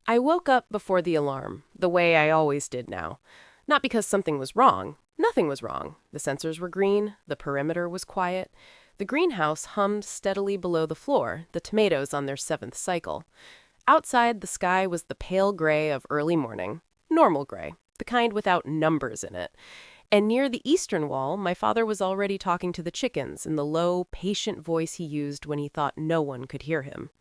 I woke up before the alarm, the way I always did now. Not because something was wrong. Nothing was wrong. The sensors were green, the perimeter was quiet. The greenhouse hummed steadily below the floor, the tomatoes on their seventh cycle. Outside, the sky was the pale gray of early morning. Normal gray, the kind without numbers in it. And near the eastern wall, my father was already talking to the chickens in the low, patient voice he used when he thought no one could hear him.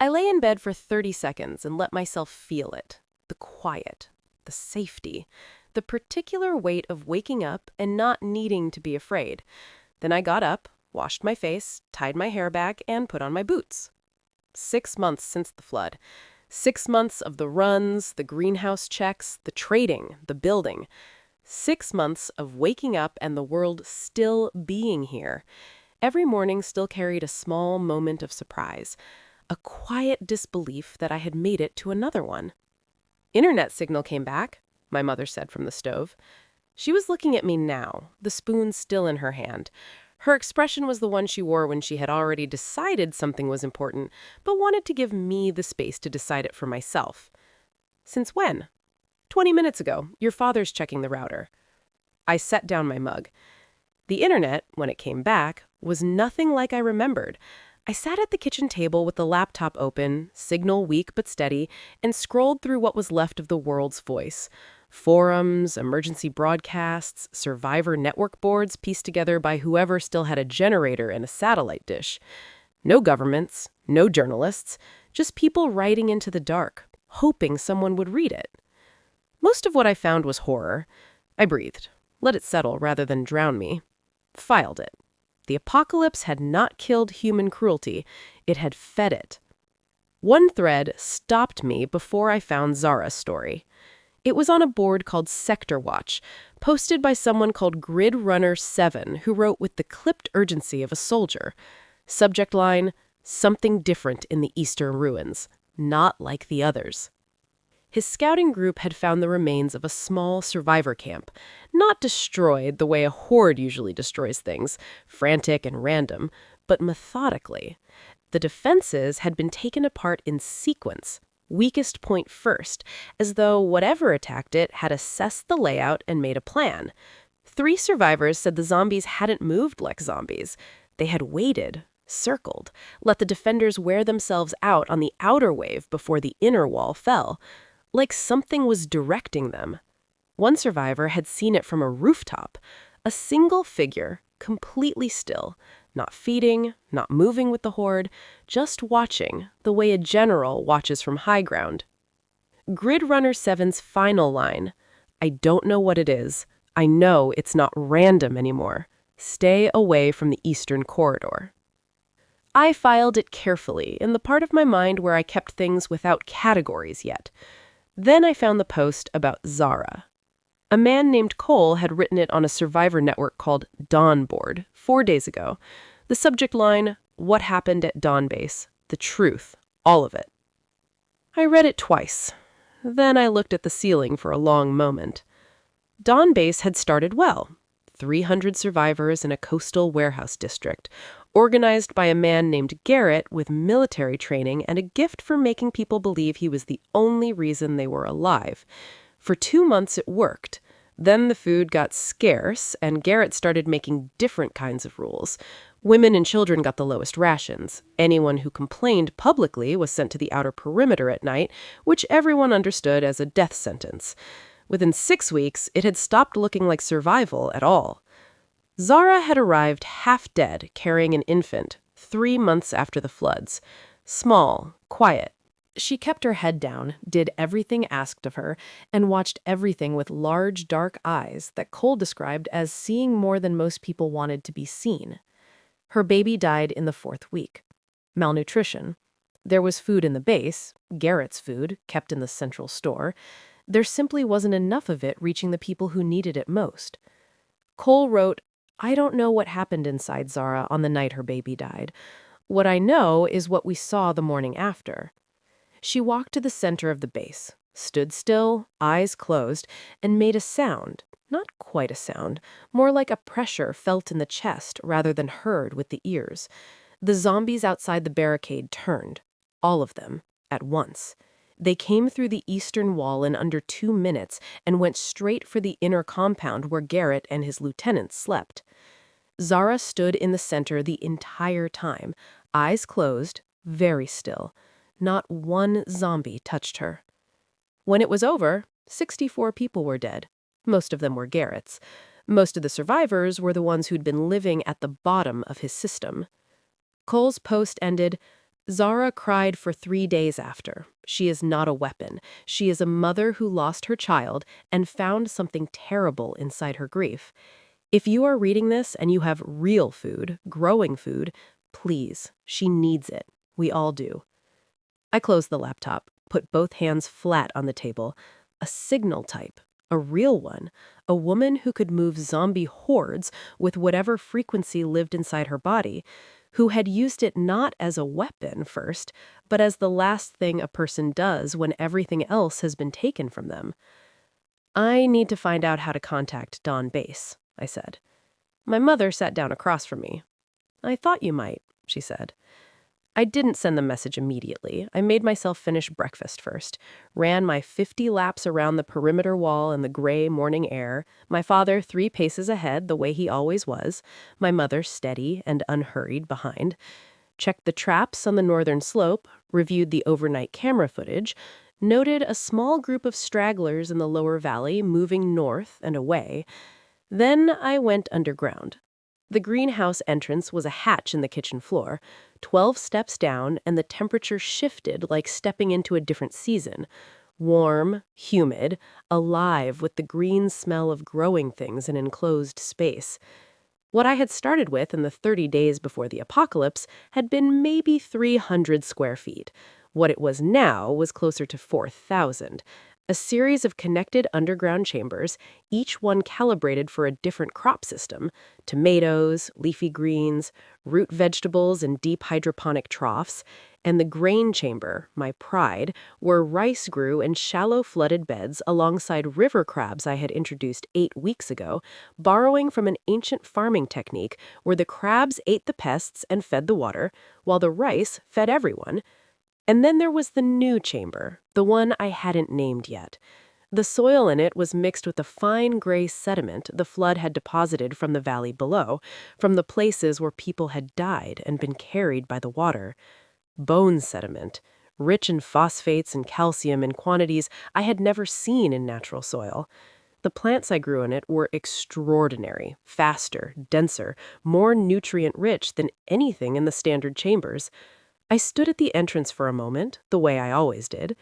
I lay in bed for 30 seconds and let myself feel it. The quiet, the safety, the particular weight of waking up and not needing to be afraid. Then I got up, washed my face, tied my hair back, and put on my boots. 6 months since the flood. 6 months of the runs, the greenhouse checks, the trading, the building. 6 months of waking up and the world still being here. Every morning still carried a small moment of surprise. A quiet disbelief that I had made it to another one. "Internet signal came back," my mother said from the stove. She was looking at me now, the spoon still in her hand. Her expression was the one she wore when she had already decided something was important, but wanted to give me the space to decide it for myself. "Since when?" 20 minutes ago. Your father's checking the router." I set down my mug. The internet, when it came back, was nothing like I remembered. I sat at the kitchen table with the laptop open, signal weak but steady, and scrolled through what was left of the world's voice. Forums, emergency broadcasts, survivor network boards pieced together by whoever still had a generator and a satellite dish. No governments, no journalists, just people writing into the dark, hoping someone would read it. Most of what I found was horror. I breathed, let it settle rather than drown me. Filed it. The apocalypse had not killed human cruelty, it had fed it. One thread stopped me before I found Zara's story. It was on a board called Sector Watch, posted by someone called Grid Runner 7, who wrote with the clipped urgency of a soldier. Subject line, "Something different in the eastern ruins, not like the others." His scouting group had found the remains of a small survivor camp, not destroyed the way a horde usually destroys things, frantic and random, but methodically. The defenses had been taken apart in sequence, weakest point first, as though whatever attacked it had assessed the layout and made a plan. 3 survivors said the zombies hadn't moved like zombies. They had waited, circled, let the defenders wear themselves out on the outer wave before the inner wall fell. Like something was directing them. One survivor had seen it from a rooftop. A single figure, completely still, not feeding, not moving with the horde, just watching, the way a general watches from high ground. Grid Runner 7's final line, "I don't know what it is. I know it's not random anymore. Stay away from the eastern corridor." I filed it carefully in the part of my mind where I kept things without categories yet. Then I found the post about Zara. A man named Cole had written it on a survivor network called Dawn Board 4 days ago. The subject line, "What happened at Dawn Base? The truth. All of it." I read it twice. Then I looked at the ceiling for a long moment. Dawn Base had started well. 300 survivors in a coastal warehouse district, organized by a man named Garrett with military training and a gift for making people believe he was the only reason they were alive. For 2 months it worked. Then the food got scarce, and Garrett started making different kinds of rules. Women and children got the lowest rations. Anyone who complained publicly was sent to the outer perimeter at night, which everyone understood as a death sentence. Within 6 weeks, it had stopped looking like survival at all. Zara had arrived half dead, carrying an infant, 3 months after the floods. Small, quiet. She kept her head down, did everything asked of her, and watched everything with large, dark eyes that Cole described as seeing more than most people wanted to be seen. Her baby died in the 4th week. Malnutrition. There was food in the base, Garrett's food, kept in the central store. There simply wasn't enough of it reaching the people who needed it most. Cole wrote, "I don't know what happened inside Zara on the night her baby died. What I know is what we saw the morning after." She walked to the center of the base, stood still, eyes closed, and made a sound. Not quite a sound, more like a pressure felt in the chest rather than heard with the ears. The zombies outside the barricade turned, all of them, at once. They came through the eastern wall in under 2 minutes and went straight for the inner compound where Garrett and his lieutenants slept. Zara stood in the center the entire time, eyes closed, very still. Not one zombie touched her. When it was over, 64 people were dead. Most of them were Garrett's. Most of the survivors were the ones who'd been living at the bottom of his system. Cole's post ended, "Zara cried for 3 days after. She is not a weapon. She is a mother who lost her child and found something terrible inside her grief. If you are reading this and you have real food, growing food, please, she needs it. We all do." I closed the laptop, put both hands flat on the table. A signal type, a real one, a woman who could move zombie hordes with whatever frequency lived inside her body, who had used it not as a weapon first, but as the last thing a person does when everything else has been taken from them. "I need to find out how to contact Dawn Base," I said. My mother sat down across from me. "I thought you might," she said. I didn't send the message immediately. I made myself finish breakfast first, ran my 50 laps around the perimeter wall in the gray morning air, my father 3 paces ahead the way he always was, my mother steady and unhurried behind, checked the traps on the northern slope, reviewed the overnight camera footage, noted a small group of stragglers in the lower valley moving north and away. Then I went underground. The greenhouse entrance was a hatch in the kitchen floor, 12 steps down, and the temperature shifted like stepping into a different season. Warm, humid, alive with the green smell of growing things in enclosed space. What I had started with in the 30 days before the apocalypse had been maybe 300 square feet. What it was now was closer to 4,000. A series of connected underground chambers, each one calibrated for a different crop system: tomatoes, leafy greens, root vegetables in deep hydroponic troughs, and the grain chamber, my pride, where rice grew in shallow flooded beds alongside river crabs I had introduced 8 weeks ago, borrowing from an ancient farming technique where the crabs ate the pests and fed the water, while the rice fed everyone. And then there was the new chamber, the one I hadn't named yet. The soil in it was mixed with the fine gray sediment the flood had deposited from the valley below, from the places where people had died and been carried by the water. Bone sediment, rich in phosphates and calcium in quantities I had never seen in natural soil. The plants I grew in it were extraordinary, faster, denser, more nutrient-rich than anything in the standard chambers. I stood at the entrance for a moment, the way I always did.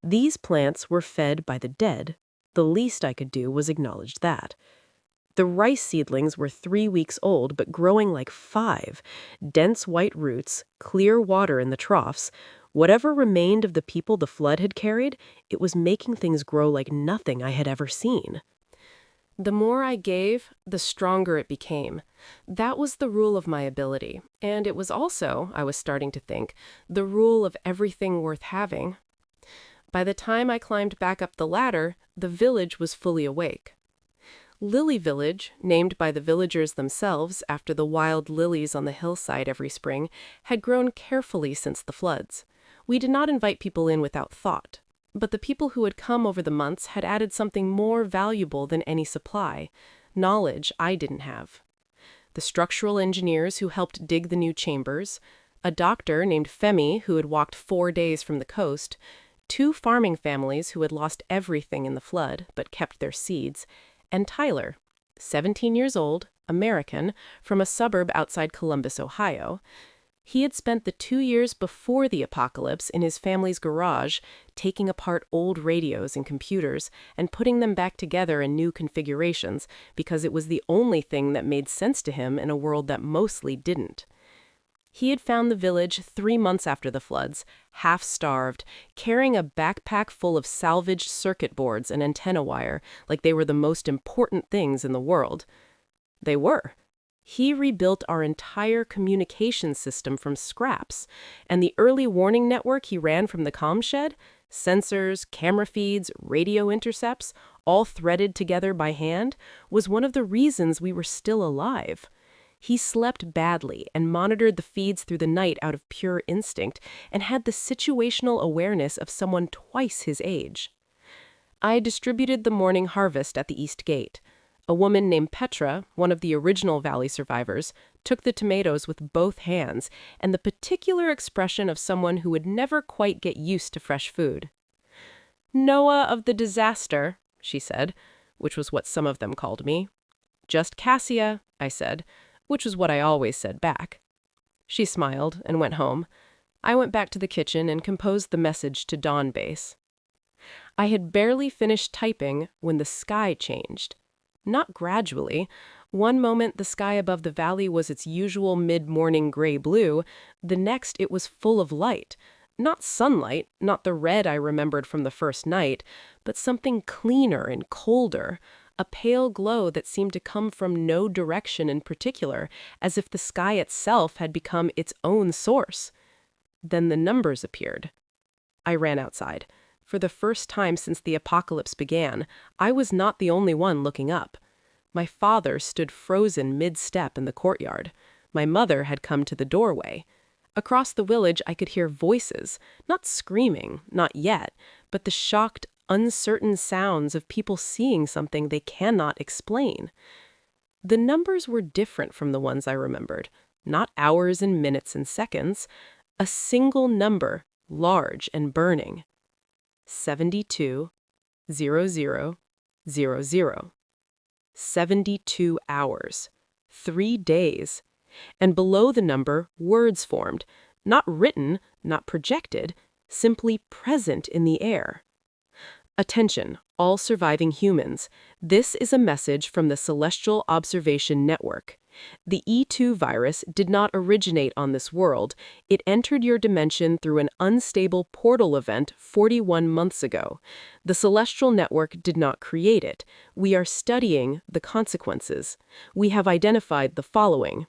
These plants were fed by the dead. The least I could do was acknowledge that. The rice seedlings were 3 weeks old, but growing like 5. Dense white roots, clear water in the troughs. Whatever remained of the people the flood had carried, it was making things grow like nothing I had ever seen. The more I gave, the stronger it became. That was the rule of my ability, and it was also, I was starting to think, the rule of everything worth having. By the time I climbed back up the ladder, the village was fully awake. Lily Village, named by the villagers themselves after the wild lilies on the hillside every spring, had grown carefully since the floods. We did not invite people in without thought. But the people who had come over the months had added something more valuable than any supply: knowledge I didn't have. The structural engineers who helped dig the new chambers, a doctor named Femi who had walked 4 days from the coast, 2 farming families who had lost everything in the flood but kept their seeds, and Tyler, 17 years old, American, from a suburb outside Columbus, Ohio. He had spent the 2 years before the apocalypse in his family's garage, taking apart old radios and computers and putting them back together in new configurations because it was the only thing that made sense to him in a world that mostly didn't. He had found the village 3 months after the floods, half-starved, carrying a backpack full of salvaged circuit boards and antenna wire like they were the most important things in the world. They were. He rebuilt our entire communication system from scraps, and the early warning network he ran from the comm shed, sensors, camera feeds, radio intercepts, all threaded together by hand, was one of the reasons we were still alive. He slept badly and monitored the feeds through the night out of pure instinct and had the situational awareness of someone twice his age. I distributed the morning harvest at the east gate. A woman named Petra, one of the original Valley survivors, took the tomatoes with both hands and the particular expression of someone who would never quite get used to fresh food. "Noah of the disaster," she said, which was what some of them called me. "Just Cassia," I said, which was what I always said back. She smiled and went home. I went back to the kitchen and composed the message to Dawn Base. I had barely finished typing when the sky changed. Not gradually. One moment the sky above the valley was its usual mid-morning gray-blue, the next it was full of light. Not sunlight, not the red I remembered from the first night, but something cleaner and colder, a pale glow that seemed to come from no direction in particular, as if the sky itself had become its own source. Then the numbers appeared. I ran outside. For the first time since the apocalypse began, I was not the only one looking up. My father stood frozen mid-step in the courtyard. My mother had come to the doorway. Across the village I could hear voices, not screaming, not yet, but the shocked, uncertain sounds of people seeing something they cannot explain. The numbers were different from the ones I remembered, not hours and minutes and seconds. A single number, large and burning. 72,00,00. 72 hours. 3 days. And below the number, words formed, not written, not projected, simply present in the air. Attention, all surviving humans. This is a message from the Celestial Observation Network. The E2 virus did not originate on this world. It entered your dimension through an unstable portal event 41 months ago. The Celestial Network did not create it. We are studying the consequences. We have identified the following.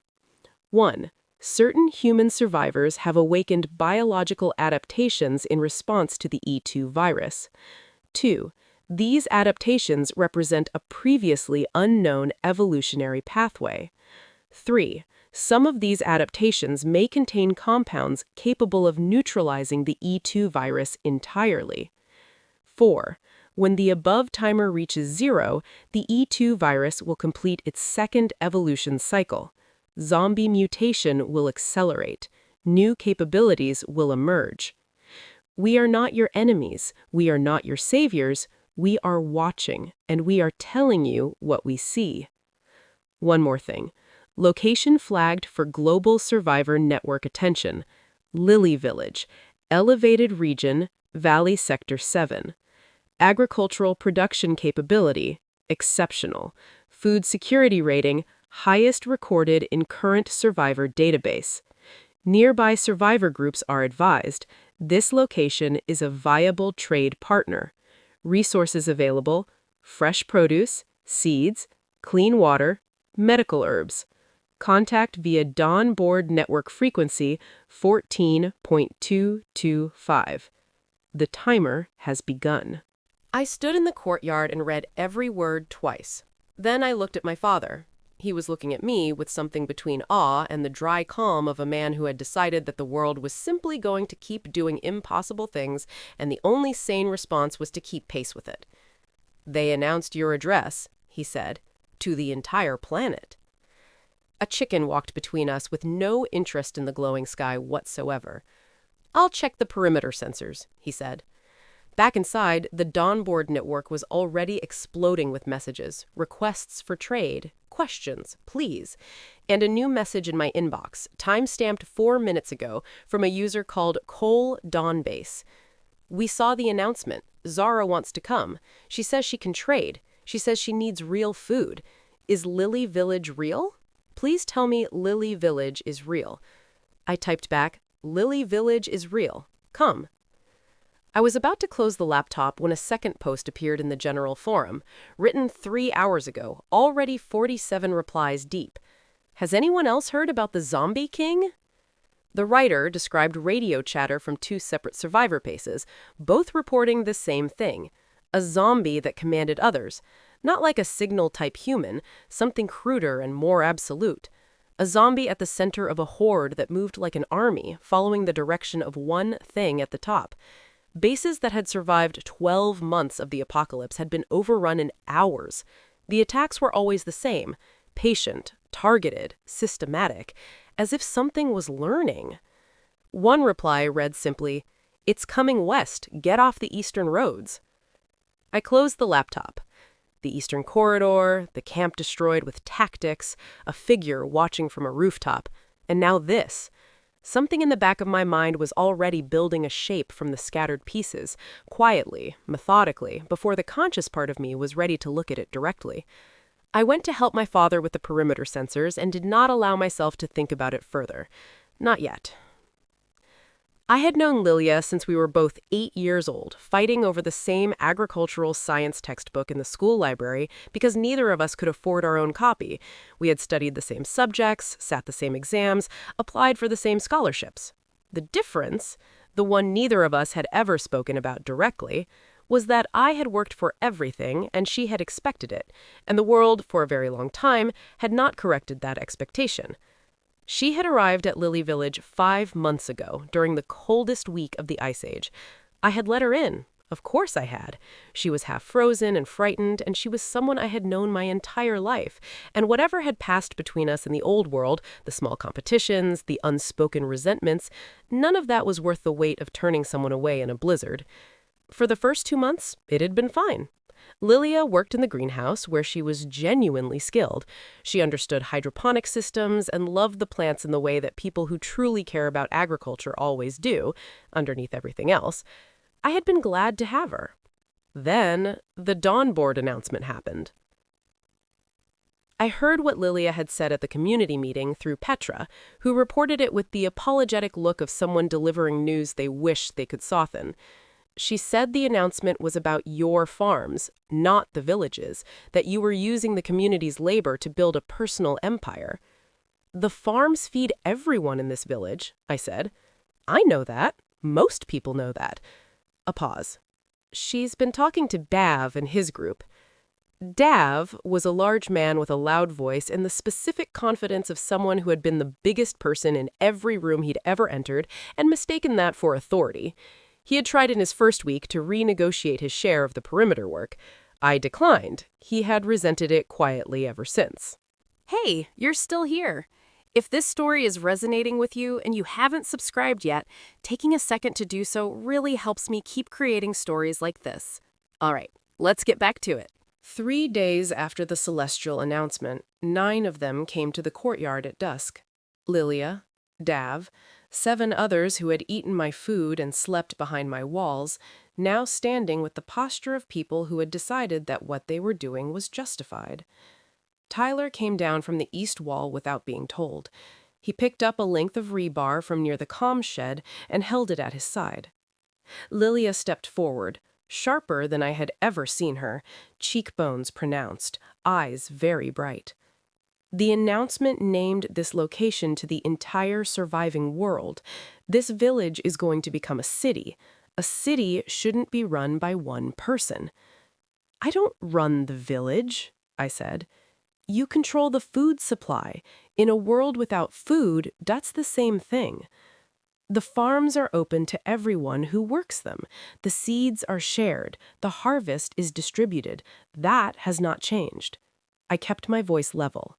1. Certain human survivors have awakened biological adaptations in response to the E2 virus. 2. These adaptations represent a previously unknown evolutionary pathway. 3. Some of these adaptations may contain compounds capable of neutralizing the E2 virus entirely. 4. When the above timer reaches 0, the E2 virus will complete its second evolution cycle. Zombie mutation will accelerate. New capabilities will emerge. We are not your enemies. We are not your saviors. We are watching, and we are telling you what we see. One more thing. Location flagged for Global Survivor Network attention. Lily Village. Elevated region, Valley Sector 7. Agricultural production capability, exceptional. Food security rating, highest recorded in current survivor database. Nearby survivor groups are advised. This location is a viable trade partner. Resources available: fresh produce, seeds, clean water, medical herbs. Contact via Dawn Board Network frequency 14.225. The timer has begun. I stood in the courtyard and read every word twice. Then I looked at my father. He was looking at me with something between awe and the dry calm of a man who had decided that the world was simply going to keep doing impossible things, and the only sane response was to keep pace with it. "They announced your address," he said, "to the entire planet." A chicken walked between us with no interest in the glowing sky whatsoever. "I'll check the perimeter sensors," he said. Back inside, the Dawn Board network was already exploding with messages, requests for trade, questions, please, and a new message in my inbox, time-stamped 4 minutes ago, from a user called Cole Dawnbase. "We saw the announcement. Zara wants to come. She says she can trade. She says she needs real food. Is Lily Village real? Please tell me Lily Village is real." I typed back, "Lily Village is real. Come." I was about to close the laptop when a second post appeared in the general forum, written 3 hours ago, already 47 replies deep. "Has anyone else heard about the Zombie King?" The writer described radio chatter from 2 separate survivor paces, both reporting the same thing: a zombie that commanded others, not like a signal-type human, something cruder and more absolute. a zombie at the center of a horde that moved like an army, following the direction of one thing at the top. Bases that had survived 12 months of the apocalypse had been overrun in hours. The attacks were always the same: patient, targeted, systematic, as if something was learning. One reply read simply, "It's coming west. Get off the eastern roads." I closed the laptop. The eastern corridor, the camp destroyed with tactics, a figure watching from a rooftop, and now this. Something in the back of my mind was already building a shape from the scattered pieces, quietly, methodically, before the conscious part of me was ready to look at it directly. I went to help my father with the perimeter sensors and did not allow myself to think about it further. Not yet. I had known Lilia since we were both 8 years old, fighting over the same agricultural science textbook in the school library because neither of us could afford our own copy. We had studied the same subjects, sat the same exams, applied for the same scholarships. The difference, the one neither of us had ever spoken about directly, was that I had worked for everything and she had expected it, and the world, for a very long time, had not corrected that expectation. She had arrived at Lily Village 5 months ago, during the coldest week of the Ice Age. I had let her in. Of course I had. She was half frozen and frightened, and she was someone I had known my entire life. And whatever had passed between us in the old world, the small competitions, the unspoken resentments, none of that was worth the weight of turning someone away in a blizzard. For the first 2 months, it had been fine. Lilia worked in the greenhouse, where she was genuinely skilled. She understood hydroponic systems and loved the plants in the way that people who truly care about agriculture always do, underneath everything else. I had been glad to have her. Then, the Dawn Board announcement happened. I heard what Lilia had said at the community meeting through Petra, who reported it with the apologetic look of someone delivering news they wish they could soften. She said the announcement was about your farms, not the villages, that you were using the community's labor to build a personal empire. "The farms feed everyone in this village," I said. "I know that. Most people know that." A pause. "She's been talking to Dav and his group." Dav was a large man with a loud voice and the specific confidence of someone who had been the biggest person in every room he'd ever entered and mistaken that for authority. He had tried in his first week to renegotiate his share of the perimeter work. I declined. He had resented it quietly ever since. Hey, you're still here. If this story is resonating with you and you haven't subscribed yet, taking a second to do so really helps me keep creating stories like this. All right, let's get back to it. 3 days after the celestial announcement, 9 of them came to the courtyard at dusk. Lilia, Dav, 7 others who had eaten my food and slept behind my walls, now standing with the posture of people who had decided that what they were doing was justified. Tyler came down from the east wall without being told. He picked up a length of rebar from near the comm shed and held it at his side. Lilia stepped forward, sharper than I had ever seen her, cheekbones pronounced, eyes very bright. The announcement named this location to the entire surviving world. This village is going to become a city. A city shouldn't be run by one person. "I don't run the village," I said. "You control the food supply. In a world without food, that's the same thing. The farms are open to everyone who works them. The seeds are shared. The harvest is distributed. That has not changed." I kept my voice level.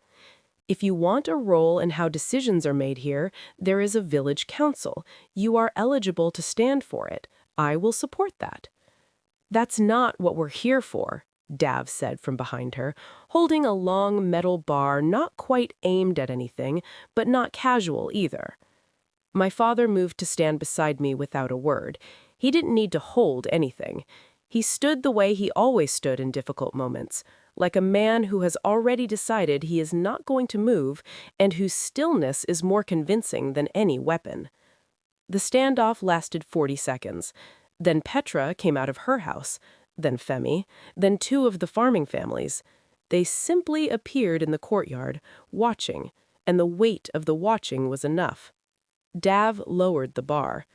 "If you want a role in how decisions are made here, there is a village council. You are eligible to stand for it. I will support that." "That's not what we're here for," Dav said from behind her, holding a long metal bar not quite aimed at anything, but not casual either. My father moved to stand beside me without a word. He didn't need to hold anything. He stood the way he always stood in difficult moments, like a man who has already decided he is not going to move and whose stillness is more convincing than any weapon. The standoff lasted 40 seconds. Then Petra came out of her house, then Femi, then 2 of the farming families. They simply appeared in the courtyard, watching, and the weight of the watching was enough. Dav lowered the bar.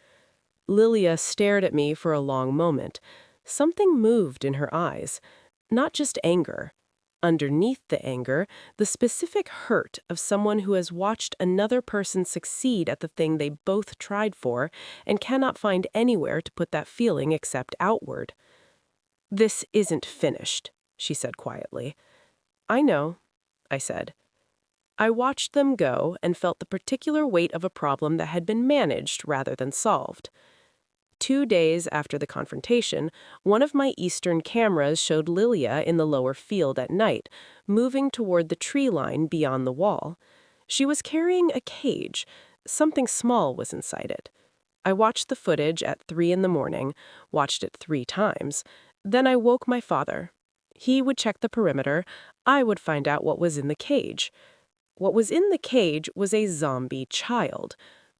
Lilia stared at me for a long moment. Something moved in her eyes. Not just anger. underneath the anger, the specific hurt of someone who has watched another person succeed at the thing they both tried for and cannot find anywhere to put that feeling except outward. "This isn't finished," she said quietly. "I know," I said. I watched them go and felt the particular weight of a problem that had been managed rather than solved. 2 days after the confrontation, one of my eastern cameras showed Lilia in the lower field at night, moving toward the tree line beyond the wall. She was carrying a cage. Something small was inside it. I watched the footage at 3 in the morning, watched it 3 times. Then I woke my father. He would check the perimeter. I would find out what was in the cage. What was in the cage was a zombie child.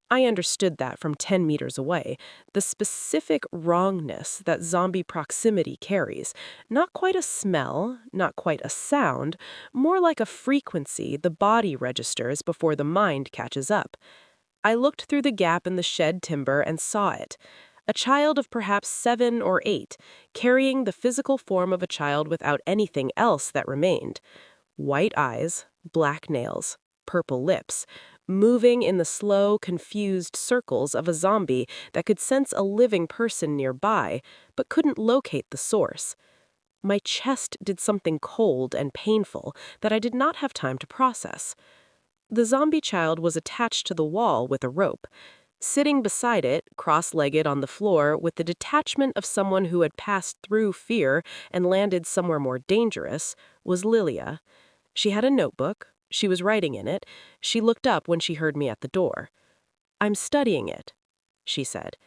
I understood that from 10 meters away, the specific wrongness that zombie proximity carries. Not quite a smell, not quite a sound, more like a frequency the body registers before the mind catches up. I looked through the gap in the shed timber and saw it. A child of perhaps 7 or 8, carrying the physical form of a child without anything else that remained. White eyes, black nails, purple lips, moving in the slow, confused circles of a zombie that could sense a living person nearby, but couldn't locate the source. My chest did something cold and painful that I did not have time to process. The zombie child was attached to the wall with a rope. Sitting beside it, cross-legged on the floor, with the detachment of someone who had passed through fear and landed somewhere more dangerous, was Lilia. She had a notebook. She was writing in it. She looked up when she heard me at the door. "I'm studying it," she said.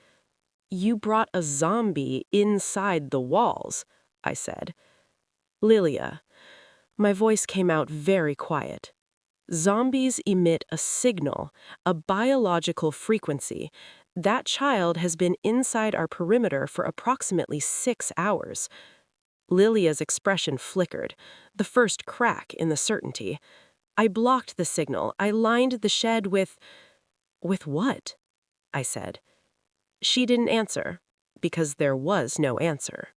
"You brought a zombie inside the walls," I said. "Lilia." My voice came out very quiet. "Zombies emit a signal, a biological frequency. That child has been inside our perimeter for approximately 6 hours. Lilia's expression flickered, the first crack in the certainty. "I blocked the signal. I lined the shed with—" "With what?" I said. She didn't answer, because there was no answer.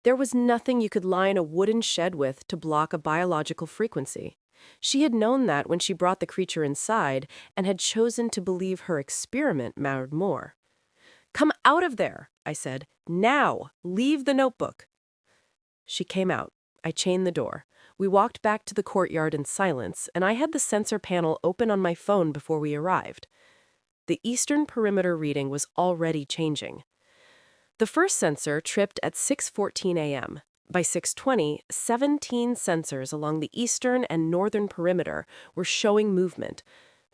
There was nothing you could line a wooden shed with to block a biological frequency. She had known that when she brought the creature inside and had chosen to believe her experiment mattered more. "Come out of there," I said. "Now! Leave the notebook." She came out. I chained the door. We walked back to the courtyard in silence, and I had the sensor panel open on my phone before we arrived. The eastern perimeter reading was already changing. The first sensor tripped at 6:14 a.m. By 6:20, 17 sensors along the eastern and northern perimeter were showing movement.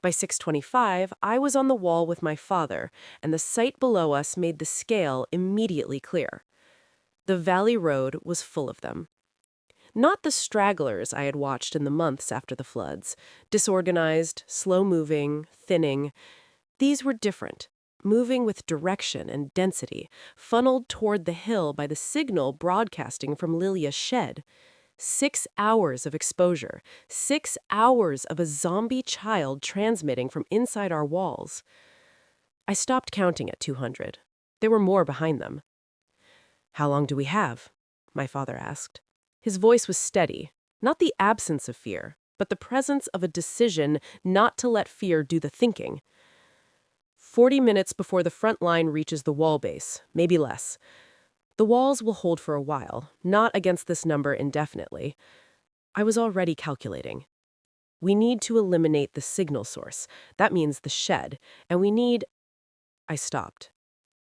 By 6:25, I was on the wall with my father, and the sight below us made the scale immediately clear. The valley road was full of them. Not the stragglers I had watched in the months after the floods, disorganized, slow-moving, thinning. These were different, moving with direction and density, funneled toward the hill by the signal broadcasting from Lilia's shed. 6 hours of exposure, 6 hours of a zombie child transmitting from inside our walls. I stopped counting at 200. There were more behind them. "How long do we have?" my father asked. His voice was steady, not the absence of fear, but the presence of a decision not to let fear do the thinking. 40 minutes before the front line reaches the wall base, maybe less. The walls will hold for a while, not against this number indefinitely. I was already calculating. We need to eliminate the signal source. That means the shed. And we need— I stopped.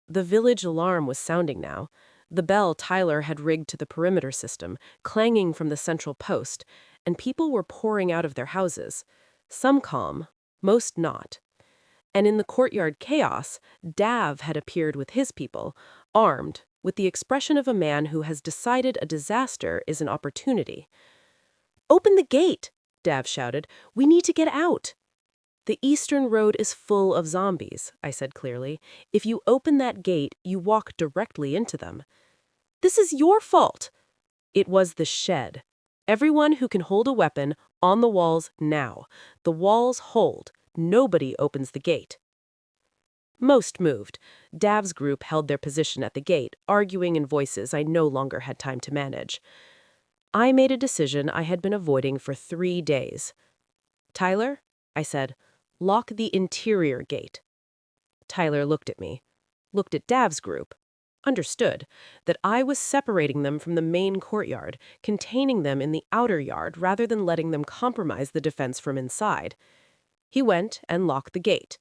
The village alarm was sounding now. The bell Tyler had rigged to the perimeter system, clanging from the central post, and people were pouring out of their houses. Some calm, most not. And in the courtyard chaos, Dav had appeared with his people, armed, with the expression of a man who has decided a disaster is an opportunity. "Open the gate!" Dav shouted. "We need to get out!" "The eastern road is full of zombies," I said clearly. "If you open that gate, you walk directly into them." "This is your fault!" It was the shed. "Everyone who can hold a weapon, on the walls now. The walls hold. Nobody opens the gate." Most moved. Dav's group held their position at the gate, arguing in voices I no longer had time to manage. I made a decision I had been avoiding for 3 days. "Tyler," I said, "lock the interior gate." Tyler looked at me, looked at Dav's group, understood that I was separating them from the main courtyard, containing them in the outer yard rather than letting them compromise the defense from inside. He went and locked the gate.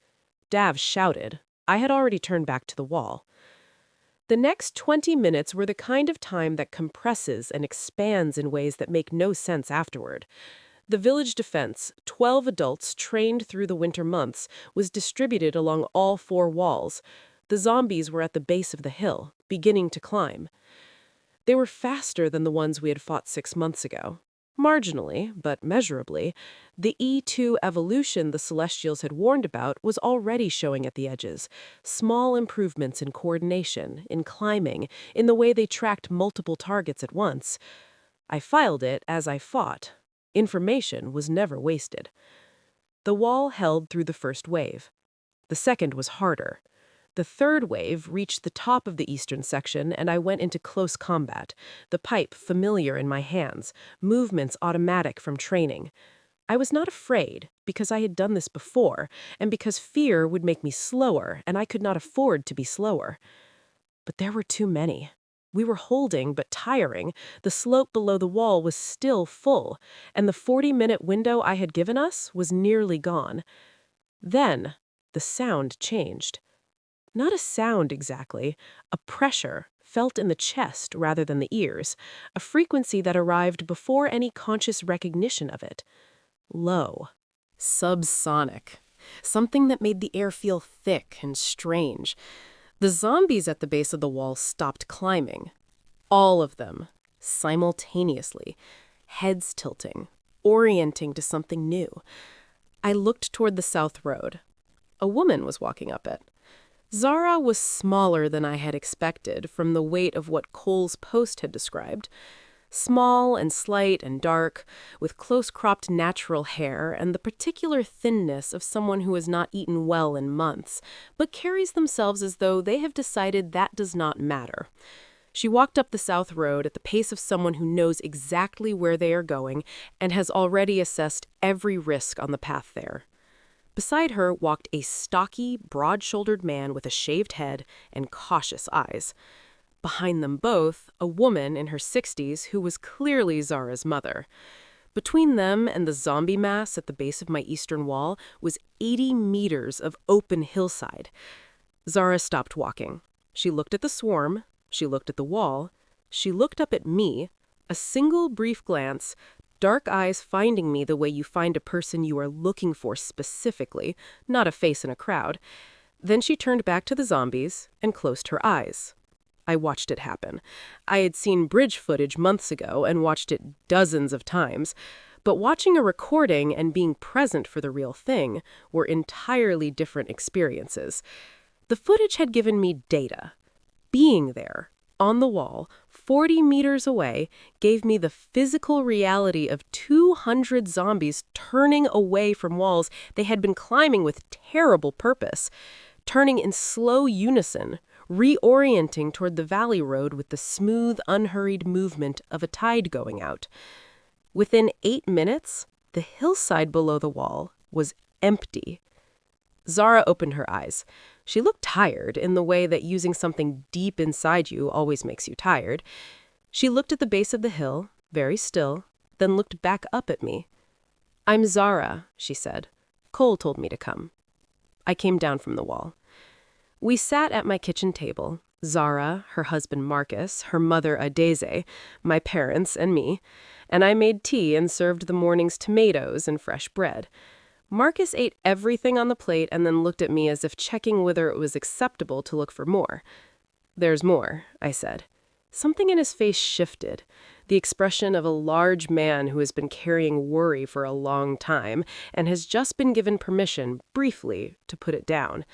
Dav shouted. I had already turned back to the wall. The next 20 minutes were the kind of time that compresses and expands in ways that make no sense afterward. The village defense, 12 adults trained through the winter months, was distributed along all 4 walls. The zombies were at the base of the hill, beginning to climb. They were faster than the ones we had fought 6 months ago. Marginally, but measurably, the E2 evolution the Celestials had warned about was already showing at the edges. Small improvements in coordination, in climbing, in the way they tracked multiple targets at once. I filed it as I fought. Information was never wasted. The wall held through the first wave. The second was harder. The third wave reached the top of the eastern section, and I went into close combat, the pipe familiar in my hands, movements automatic from training. I was not afraid, because I had done this before, and because fear would make me slower, and I could not afford to be slower. But there were too many. We were holding, but tiring. The slope below the wall was still full, and the 40-minute window I had given us was nearly gone. Then, the sound changed. Not a sound exactly, a pressure, felt in the chest rather than the ears, a frequency that arrived before any conscious recognition of it. Low. Subsonic. Something that made the air feel thick and strange. The zombies at the base of the wall stopped climbing. All of them, simultaneously, heads tilting, orienting to something new. I looked toward the south road. A woman was walking up it. Zara was smaller than I had expected from the weight of what Cole's post had described. Small and slight and dark, with close-cropped natural hair and the particular thinness of someone who has not eaten well in months, but carries themselves as though they have decided that does not matter. She walked up the south road at the pace of someone who knows exactly where they are going and has already assessed every risk on the path there. Beside her walked a stocky, broad-shouldered man with a shaved head and cautious eyes. Behind them both, a woman in her 60s who was clearly Zara's mother. Between them and the zombie mass at the base of my eastern wall was 80 meters of open hillside. Zara stopped walking. She looked at the swarm. She looked at the wall. She looked up at me. A single brief glance, dark eyes finding me the way you find a person you are looking for specifically, not a face in a crowd. Then she turned back to the zombies and closed her eyes. I watched it happen. I had seen bridge footage months ago and watched it dozens of times, but watching a recording and being present for the real thing were entirely different experiences. The footage had given me data. Being there, on the wall, 40 meters away, gave me the physical reality of 200 zombies turning away from walls they had been climbing with terrible purpose, turning in slow unison, reorienting toward the valley road with the smooth, unhurried movement of a tide going out. Within 8 minutes, the hillside below the wall was empty. Zara opened her eyes. She looked tired in the way that using something deep inside you always makes you tired. She looked at the base of the hill, very still, then looked back up at me. "I'm Zara," she said. "Cole told me to come." I came down from the wall. We sat at my kitchen table, Zara, her husband Marcus, her mother Adeze, my parents, and me, and I made tea and served the morning's tomatoes and fresh bread. Marcus ate everything on the plate and then looked at me as if checking whether it was acceptable to look for more. "There's more," I said. Something in his face shifted, the expression of a large man who has been carrying worry for a long time and has just been given permission, briefly, to put it down.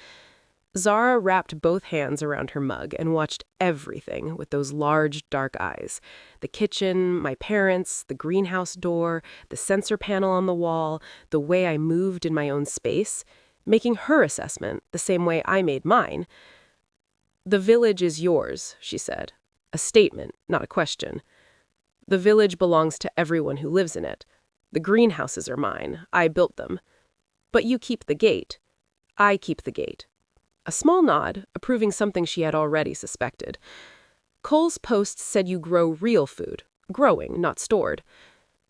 Zara wrapped both hands around her mug and watched everything with those large, dark eyes. The kitchen, my parents, the greenhouse door, the sensor panel on the wall, the way I moved in my own space, making her assessment the same way I made mine. "The village is yours," she said. A statement, not a question. The village belongs to everyone who lives in it. The greenhouses are mine. I built them. But you keep the gate. I keep the gate." A small nod, approving something she had already suspected. "Cole's post said you grow real food. Growing, not stored.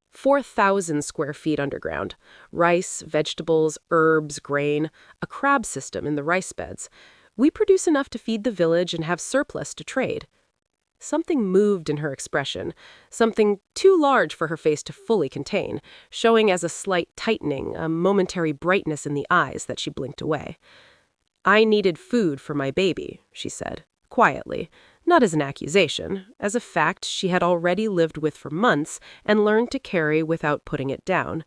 4,000 square feet underground. Rice, vegetables, herbs, grain. A crab system in the rice beds. We produce enough to feed the village and have surplus to trade." Something moved in her expression, something too large for her face to fully contain, showing as a slight tightening, a momentary brightness in the eyes that she blinked away. "I needed food for my baby," she said, quietly, not as an accusation, as a fact she had already lived with for months and learned to carry without putting it down.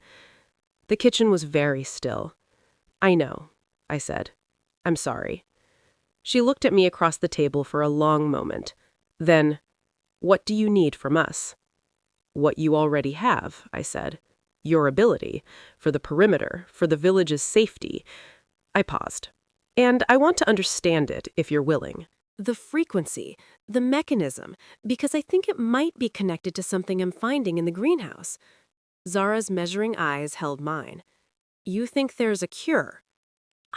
The kitchen was very still. "I know," I said. "I'm sorry." She looked at me across the table for a long moment. Then, "What do you need from us?" "What you already have," I said. "Your ability, for the perimeter, for the village's safety." I paused. "And I want to understand it, if you're willing." "The frequency, the mechanism, because I think it might be connected to something I'm finding in the greenhouse." Zara's measuring eyes held mine. "You think there's a cure?"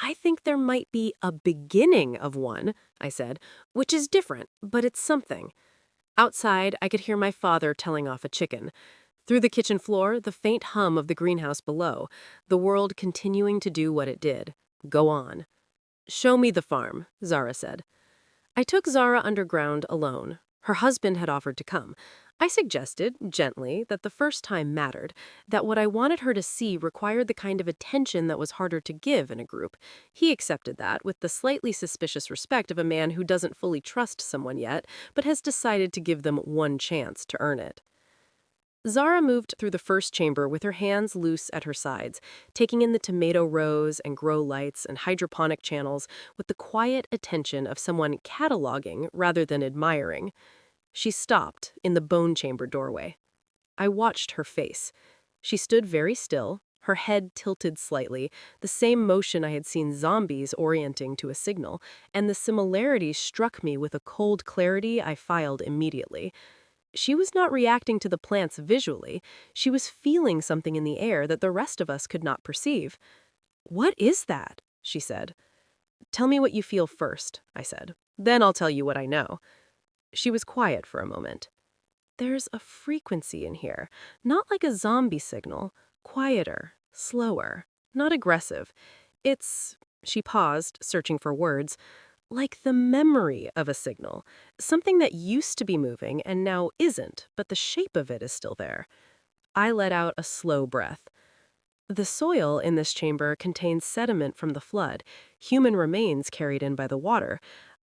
"I think there might be a beginning of one," I said, "which is different, but it's something." Outside, I could hear my father telling off a chicken. Through the kitchen floor, the faint hum of the greenhouse below, the world continuing to do what it did. Go on. "Show me the farm," Zara said. I took Zara underground alone. Her husband had offered to come. I suggested, gently, that the first time mattered, that what I wanted her to see required the kind of attention that was harder to give in a group. He accepted that with the slightly suspicious respect of a man who doesn't fully trust someone yet, but has decided to give them one chance to earn it. Zara moved through the first chamber with her hands loose at her sides, taking in the tomato rows and grow lights and hydroponic channels with the quiet attention of someone cataloging rather than admiring. She stopped in the bone chamber doorway. I watched her face. She stood very still, her head tilted slightly, the same motion I had seen zombies orienting to a signal, and the similarities struck me with a cold clarity I filed immediately. She was not reacting to the plants visually. She was feeling something in the air that the rest of us could not perceive. "What is that?" she said. "Tell me what you feel first," I said. "Then I'll tell you what I know." She was quiet for a moment. "There's a frequency in here, not like a zombie signal, quieter, slower, not aggressive. It's," she paused, searching for words, "like the memory of a signal, something that used to be moving and now isn't, but the shape of it is still there." I let out a slow breath. "The soil in this chamber contains sediment from the flood, human remains carried in by the water.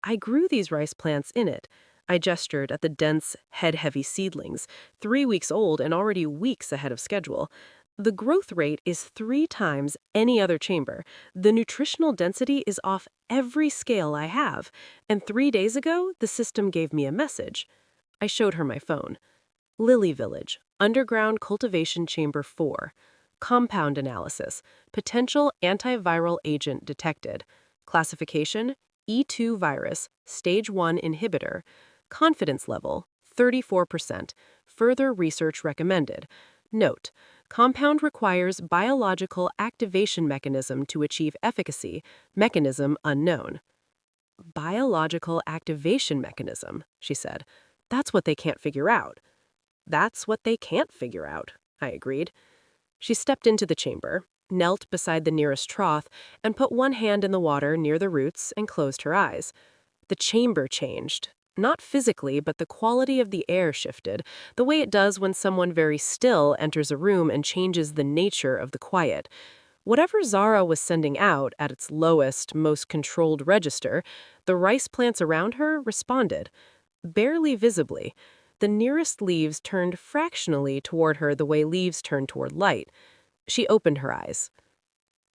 I grew these rice plants in it." I gestured at the dense, head-heavy seedlings, 3 weeks old and already weeks ahead of schedule. "The growth rate is 3 times any other chamber. The nutritional density is off every scale I have. And 3 days ago, the system gave me a message." I showed her my phone. "Lily Village, Underground Cultivation Chamber 4. Compound analysis. Potential antiviral agent detected. Classification, E2 virus, stage 1 inhibitor. Confidence level, 34%. Further research recommended. Note, compound requires biological activation mechanism to achieve efficacy. Mechanism unknown." "Biological activation mechanism," she said. "That's what they can't figure out." "That's what they can't figure out," I agreed. She stepped into the chamber, knelt beside the nearest trough, and put one hand in the water near the roots and closed her eyes. The chamber changed. Not physically, but the quality of the air shifted, the way it does when someone very still enters a room and changes the nature of the quiet. Whatever Zara was sending out at its lowest, most controlled register, the rice plants around her responded. Barely visibly. The nearest leaves turned fractionally toward her the way leaves turn toward light. She opened her eyes.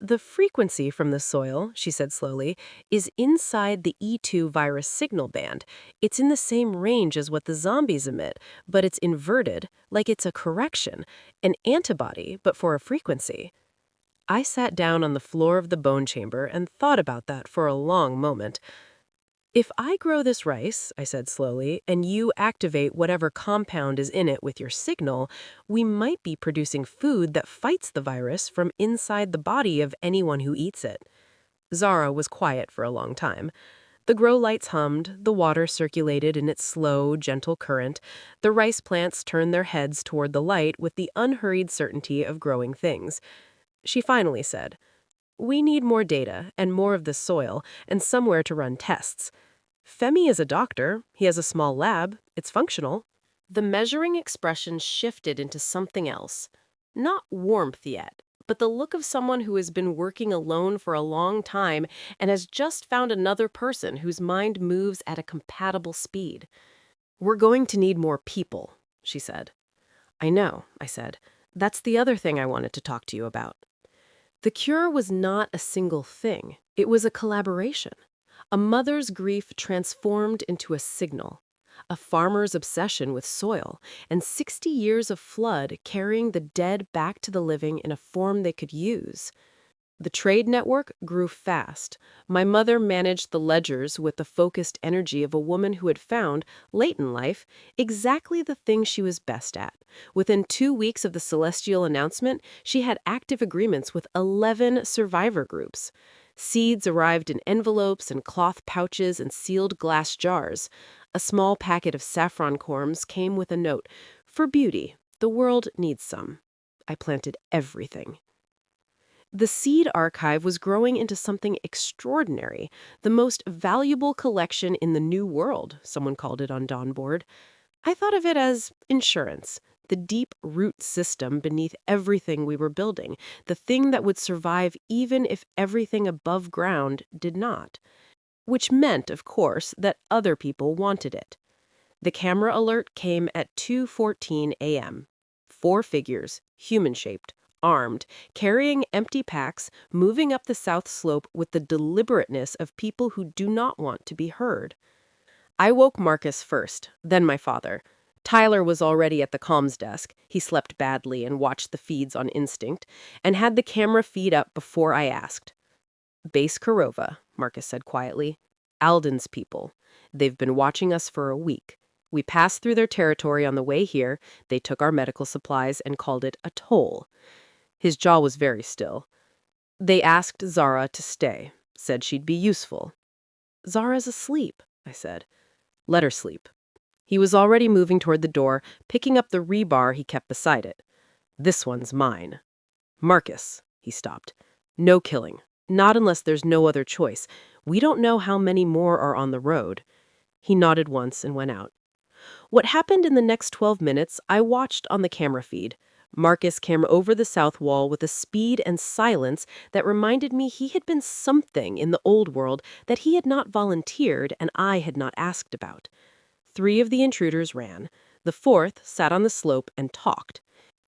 "The frequency from the soil," she said slowly, "is inside the E2 virus signal band. It's in the same range as what the zombies emit, but it's inverted, like it's a correction, an antibody, but for a frequency." I sat down on the floor of the bone chamber and thought about that for a long moment. If I grow this rice, I said slowly, and you activate whatever compound is in it with your signal, we might be producing food that fights the virus from inside the body of anyone who eats it. Zara was quiet for a long time. The grow lights hummed, the water circulated in its slow, gentle current, the rice plants turned their heads toward the light with the unhurried certainty of growing things. She finally said, "We need more data and more of the soil and somewhere to run tests. Femi is a doctor. He has a small lab. It's functional." The measuring expression shifted into something else. Not warmth yet, but the look of someone who has been working alone for a long time and has just found another person whose mind moves at a compatible speed. "We're going to need more people," she said. "I know," I said. "That's the other thing I wanted to talk to you about." The cure was not a single thing. It was a collaboration. A mother's grief transformed into a signal. A farmer's obsession with soil, and 60 years of flood carrying the dead back to the living in a form they could use. The trade network grew fast. My mother managed the ledgers with the focused energy of a woman who had found, late in life, exactly the thing she was best at. Within 2 weeks of the celestial announcement, she had active agreements with 11 survivor groups. Seeds arrived in envelopes and cloth pouches and sealed glass jars. A small packet of saffron corms came with a note, "For beauty, the world needs some." I planted everything. The seed archive was growing into something extraordinary, the most valuable collection in the New World, someone called it on Dawnboard. I thought of it as insurance, the deep root system beneath everything we were building, the thing that would survive even if everything above ground did not. Which meant, of course, that other people wanted it. The camera alert came at 2:14 a.m. 4 figures, human-shaped, armed, carrying empty packs, moving up the south slope with the deliberateness of people who do not want to be heard. I woke Marcus first, then my father. Tyler was already at the comms desk. He slept badly and watched the feeds on instinct, and had the camera feed up before I asked. "Base Korova," Marcus said quietly. "Alden's people. They've been watching us for a week. We passed through their territory on the way here. They took our medical supplies and called it a toll." His jaw was very still. "They asked Zara to stay, said she'd be useful." "Zara's asleep," I said. "Let her sleep." He was already moving toward the door, picking up the rebar he kept beside it. "This one's mine." "Marcus," he stopped. "No killing. Not unless there's no other choice. We don't know how many more are on the road." He nodded once and went out. What happened in the next 12 minutes, I watched on the camera feed. Marcus came over the south wall with a speed and silence that reminded me he had been something in the old world that he had not volunteered and I had not asked about. 3 of the intruders ran. The 4th sat on the slope and talked.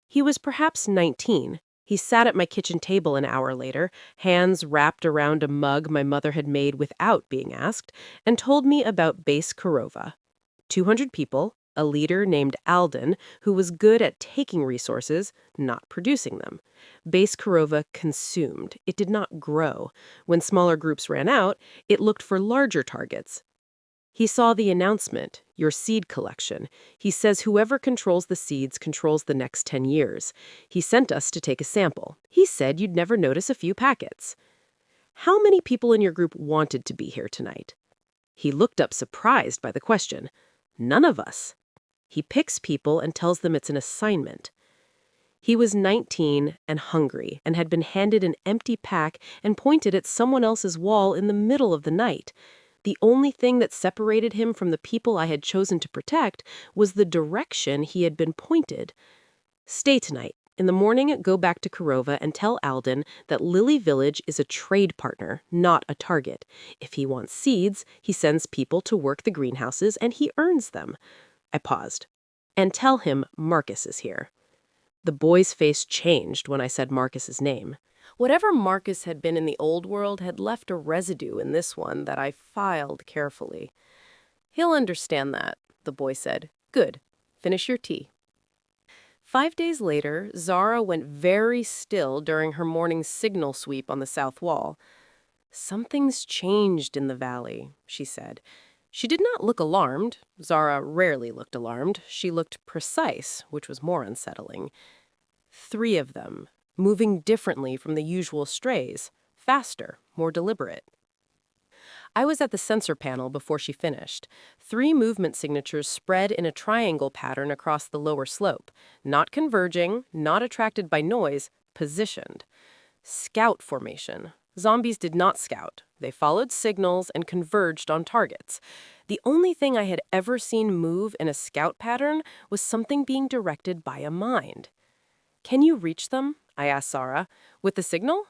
He was perhaps 19. He sat at my kitchen table an hour later, hands wrapped around a mug my mother had made without being asked, and told me about Base Korova. 200 people, a leader named Alden, who was good at taking resources, not producing them. Base Korova consumed. It did not grow. When smaller groups ran out, it looked for larger targets. He saw the announcement, your seed collection. He says whoever controls the seeds controls the next 10 years. He sent us to take a sample. He said you'd never notice a few packets. "How many people in your group wanted to be here tonight?" He looked up surprised by the question. "None of us." He picks people and tells them it's an assignment. He was 19 and hungry and had been handed an empty pack and pointed at someone else's wall in the middle of the night. The only thing that separated him from the people I had chosen to protect was the direction he had been pointed. "Stay tonight. In the morning, go back to Korova and tell Alden that Lily Village is a trade partner, not a target. If he wants seeds, he sends people to work the greenhouses and he earns them." I paused. "And tell him Marcus is here." The boy's face changed when I said Marcus's name. Whatever Marcus had been in the old world had left a residue in this one that I filed carefully. "He'll understand that," the boy said. "Good. Finish your tea." 5 days later, Zara went very still during her morning signal sweep on the south wall. "Something's changed in the valley," she said. She did not look alarmed. Zara rarely looked alarmed. She looked precise, which was more unsettling. 3 of them, moving differently from the usual strays, faster, more deliberate. I was at the sensor panel before she finished. 3 movement signatures spread in a triangle pattern across the lower slope, not converging, not attracted by noise, positioned. Scout formation. Zombies did not scout. They followed signals and converged on targets. The only thing I had ever seen move in a scout pattern was something being directed by a mind. "Can you reach them?" I asked Zara. "With the signal?"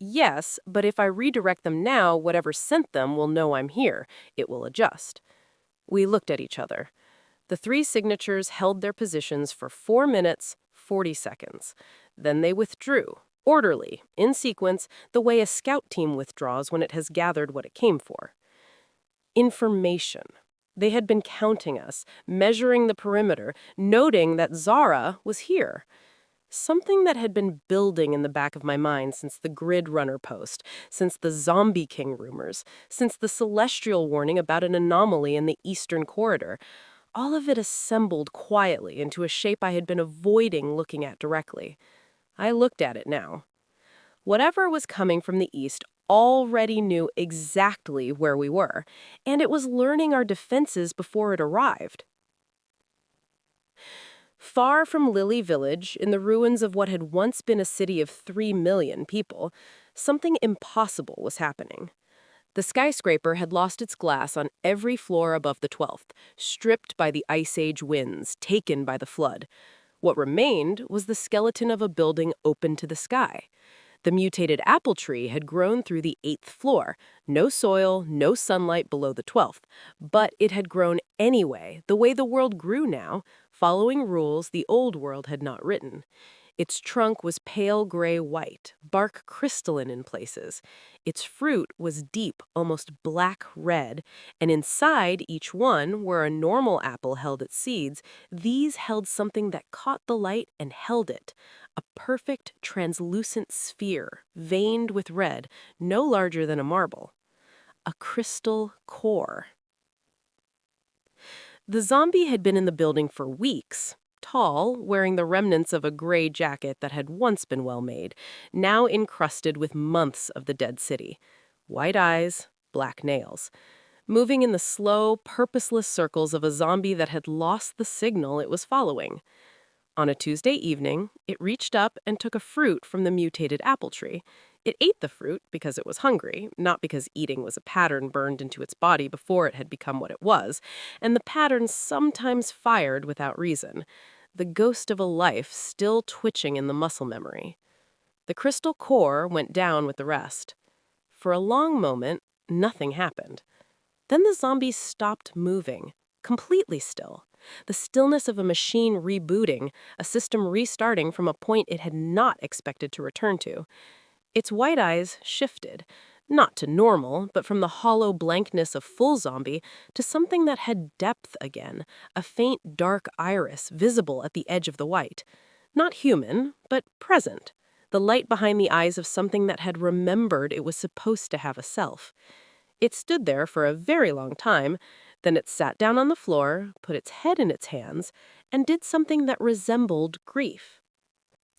"Yes, but if I redirect them now, whatever sent them will know I'm here. It will adjust." We looked at each other. The 3 signatures held their positions for 4 minutes, 40 seconds. Then they withdrew, orderly, in sequence, the way a scout team withdraws when it has gathered what it came for. Information. They had been counting us, measuring the perimeter, noting that Zara was here. Something that had been building in the back of my mind since the Grid Runner post, since the Zombie King rumors, since the Celestial warning about an anomaly in the Eastern Corridor. All of it assembled quietly into a shape I had been avoiding looking at directly. I looked at it now. Whatever was coming from the east already knew exactly where we were, and it was learning our defenses before it arrived. Far from Lily Village, in the ruins of what had once been a city of 3 million people, something impossible was happening. The skyscraper had lost its glass on every floor above the 12th, stripped by the Ice Age winds, taken by the flood. What remained was the skeleton of a building open to the sky. The mutated apple tree had grown through the 8th floor, no soil, no sunlight below the 12th, but it had grown anyway, the way the world grew now, following rules the old world had not written. Its trunk was pale gray-white, bark crystalline in places. Its fruit was deep, almost black red, and inside each one, where a normal apple held its seeds, these held something that caught the light and held it. A perfect, translucent sphere, veined with red, no larger than a marble. A crystal core. The zombie had been in the building for weeks. Tall, wearing the remnants of a gray jacket that had once been well made, now encrusted with months of the dead city. White eyes, black nails. Moving in the slow, purposeless circles of a zombie that had lost the signal it was following. On a Tuesday evening, it reached up and took a fruit from the mutated apple tree. It ate the fruit because it was hungry, not because eating was a pattern burned into its body before it had become what it was, and the pattern sometimes fired without reason, the ghost of a life still twitching in the muscle memory. The crystal core went down with the rest. For a long moment, nothing happened. Then the zombie stopped moving, completely still. The stillness of a machine rebooting, a system restarting from a point it had not expected to return to. Its white eyes shifted, not to normal, but from the hollow blankness of full zombie to something that had depth again, a faint dark iris visible at the edge of the white. Not human, but present. The light behind the eyes of something that had remembered it was supposed to have a self. It stood there for a very long time, then it sat down on the floor, put its head in its hands, and did something that resembled grief.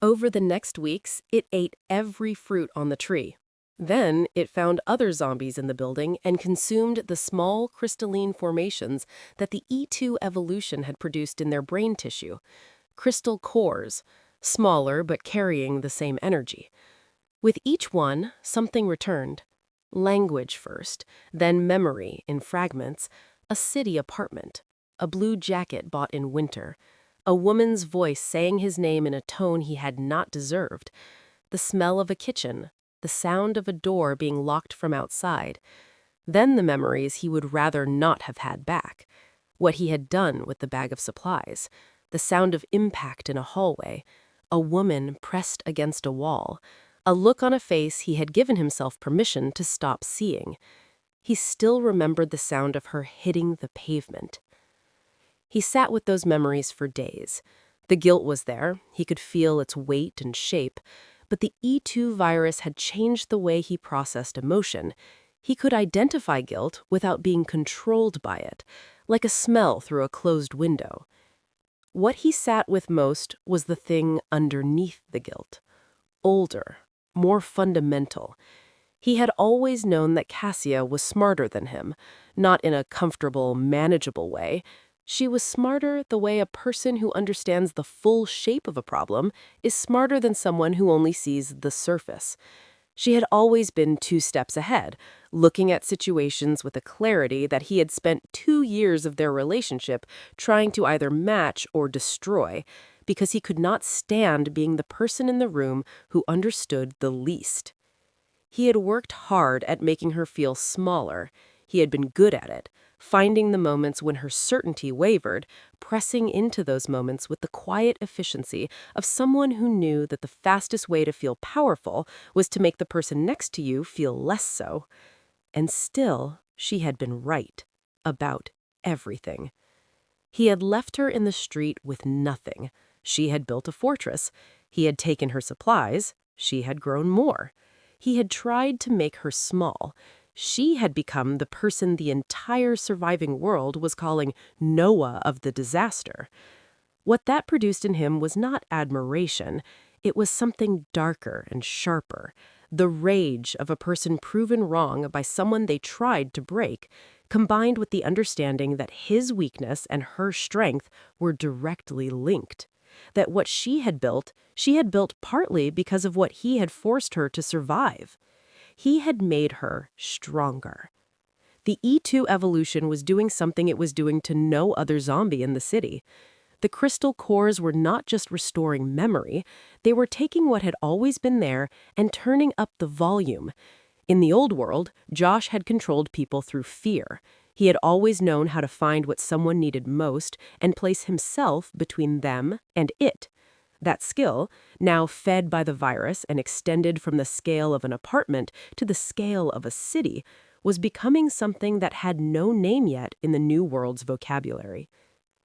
Over the next weeks, it ate every fruit on the tree. Then it found other zombies in the building and consumed the small crystalline formations that the E2 evolution had produced in their brain tissue. Crystal cores, smaller but carrying the same energy. With each one, something returned. Language first, then memory in fragments, a city apartment, a blue jacket bought in winter, a woman's voice saying his name in a tone he had not deserved, the smell of a kitchen, the sound of a door being locked from outside, then the memories he would rather not have had back, what he had done with the bag of supplies, the sound of impact in a hallway, a woman pressed against a wall, a look on a face he had given himself permission to stop seeing. He still remembered the sound of her hitting the pavement. He sat with those memories for days. The guilt was there, he could feel its weight and shape, But the E2 virus had changed the way he processed emotion. He could identify guilt without being controlled by it, like a smell through a closed window. What he sat with most was the thing underneath the guilt. Older, more fundamental. He had always known that Cassia was smarter than him, not in a comfortable, manageable way. She was smarter the way a person who understands the full shape of a problem is smarter than someone who only sees the surface. She had always been 2 steps ahead, looking at situations with a clarity that he had spent 2 years of their relationship trying to either match or destroy, because he could not stand being the person in the room who understood the least. He had worked hard at making her feel smaller. He had been good at it, finding the moments when her certainty wavered, pressing into those moments with the quiet efficiency of someone who knew that the fastest way to feel powerful was to make the person next to you feel less so. And still, she had been right about everything. He had left her in the street with nothing. She had built a fortress. He had taken her supplies. She had grown more. He had tried to make her small. She had become the person the entire surviving world was calling Noah of the disaster. What that produced in him was not admiration. It was something darker and sharper. The rage of a person proven wrong by someone they tried to break, combined with the understanding that his weakness and her strength were directly linked. That what she had built partly because of what he had forced her to survive. He had made her stronger. The E2 evolution was doing something it was doing to no other zombie in the city. The crystal cores were not just restoring memory, they were taking what had always been there and turning up the volume. In the old world, Josh had controlled people through fear. He had always known how to find what someone needed most and place himself between them and it. That skill, now fed by the virus and extended from the scale of an apartment to the scale of a city, was becoming something that had no name yet in the new world's vocabulary.